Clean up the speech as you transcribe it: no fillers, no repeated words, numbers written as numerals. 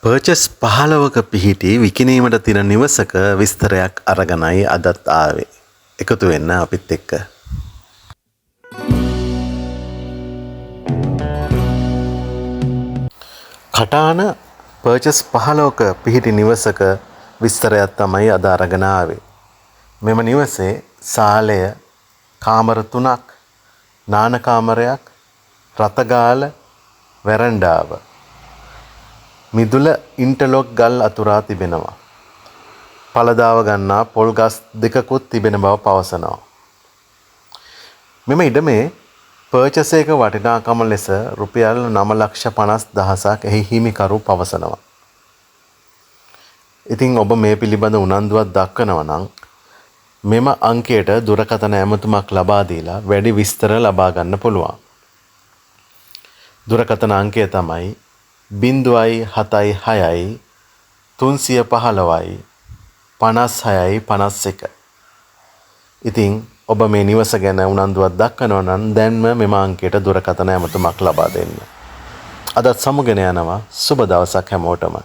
Perches 15ක පිහිටි විකිණීමට තියෙන නිවසක විස්තරයක් අරගෙනයි අදත් ආවේ. එකතු වෙන්න අපිත් එක්ක. කටාන පර්චස් 15ක පිහිටි නිවසක විස්තරයක් තමයි අද අරගෙන ආවේ. මෙම නිවසේ සාලය, කාමර 3ක්, නාන කාමරයක්, රතගාල, වැරන්ඩාව, මිදුල ඉන්ටර්ලොක් ගල් අතුරා තිබෙනවා. පළදාව ගන්නා පොල් ගස් දෙකකුත් තිබෙන බව පවසනවා. මෙම ඉඩමේ පර්චස් එක වටිනාකම ලෙස රුපියල් 9,50,000ක් එහි හිමිකරු පවසනවා. ඉතින් ඔබ මේ පිළිබඳ උනන්දුවක් දක්වනවා නම් මෙම අංකයට දුරකථන ඇමතුමක් ලබා දීලා වැඩි විස්තර ලබා ගන්න පුළුවන්. දුරකථන අංකය තමයි 076 315 5651. ඉතින් ඔබ මේ නිවස ගැන උනන්දුවක් දක්වනවා නම් දැන්ම මෙම අංකයට දුරකථන ඇමතුමක් ලබා දෙන්න. අදත් සමුගෙන යනවා. සුබ දවසක් හැමෝටම.